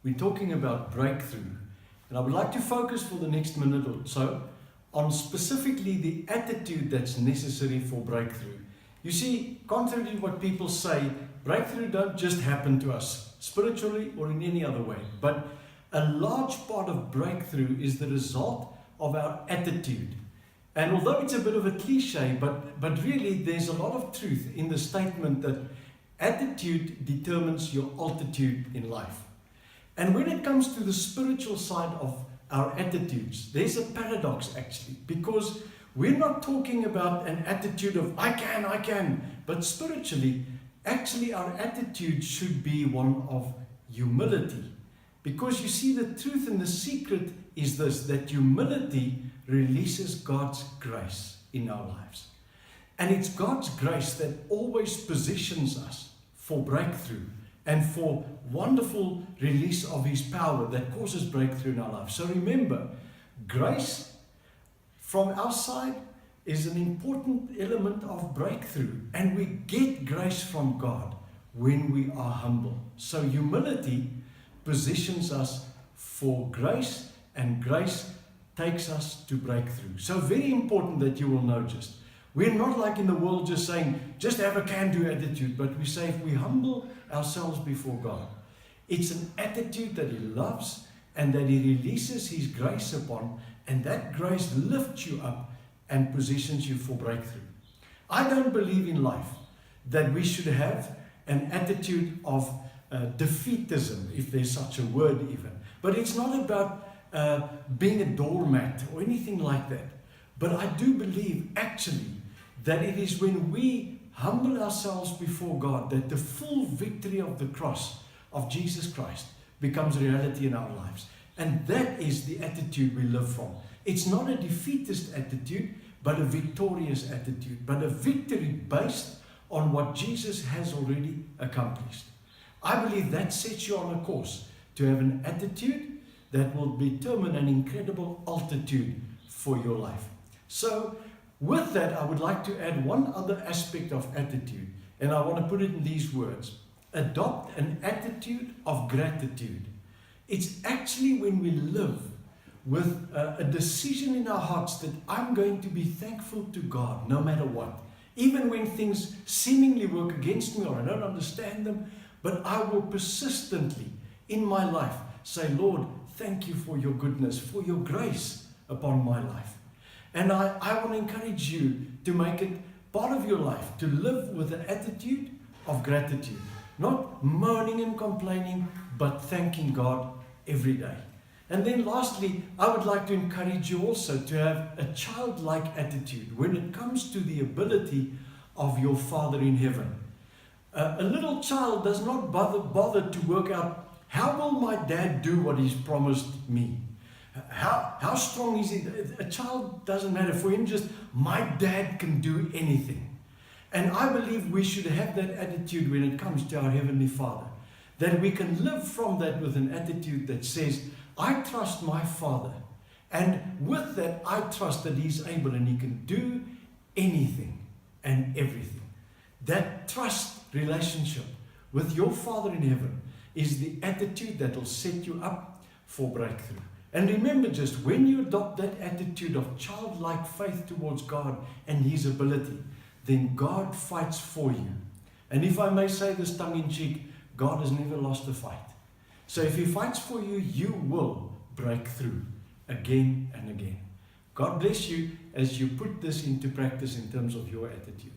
we're talking about breakthrough. And I would like to focus for the next minute or so on specifically the attitude that's necessary for breakthrough. You see, contrary to what people say, breakthrough don't just happen to us, spiritually or in any other way. But a large part of breakthrough is the result of our attitude. And although it's a bit of a cliche, but really there's a lot of truth in the statement that attitude determines your altitude in life. And when it comes to the spiritual side of our attitudes, there's a paradox actually, because we're not talking about an attitude of I can, but spiritually, actually our attitude should be one of humility. Because you see, the truth and the secret is this, that humility releases God's grace in our lives. And it's God's grace that always positions us for breakthrough and for wonderful release of His power that causes breakthrough in our lives. So remember, grace from our side is an important element of breakthrough. And we get grace from God when we are humble. So humility positions us for grace, and grace takes us to breakthrough. So very important that you will know just. We're not like in the world just saying, just have a can-do attitude, but we say if we humble ourselves before God, it's an attitude that He loves and that He releases His grace upon, and that grace lifts you up and positions you for breakthrough. I don't believe in life that we should have an attitude of defeatism, if there's such a word even. But it's not about being a doormat or anything like that. But I do believe actually that it is when we humble ourselves before God that the full victory of the cross of Jesus Christ becomes reality in our lives. And that is the attitude we live from. It's not a defeatist attitude, but a victorious attitude, but a victory based on what Jesus has already accomplished. I believe that sets you on a course to have an attitude that will determine an incredible altitude for your life. So with that, I would like to add one other aspect of attitude, and I want to put it in these words. Adopt an attitude of gratitude. It's actually when we live with a decision in our hearts that I'm going to be thankful to God no matter what. Even when things seemingly work against me or I don't understand them, but I will persistently in my life say, Lord, thank you for your goodness, for your grace upon my life. And I want to encourage you to make it part of your life, to live with an attitude of gratitude. Not moaning and complaining, but thanking God every day. And then lastly, I would like to encourage you also to have a childlike attitude when it comes to the ability of your Father in heaven. A little child does not bother to work out, how will my dad do what he's promised me? How strong is he? A child doesn't matter. For him, just my dad can do anything. And I believe we should have that attitude when it comes to our Heavenly Father. That we can live from that with an attitude that says, I trust my Father. And with that, I trust that He's able and He can do anything and everything. That trust relationship with your Father in heaven is the attitude that will set you up for breakthrough. And remember, just when you adopt that attitude of childlike faith towards God and His ability, then God fights for you. And if I may say this tongue in cheek, God has never lost a fight. So if He fights for you, you will break through again and again. God bless you as you put this into practice in terms of your attitude.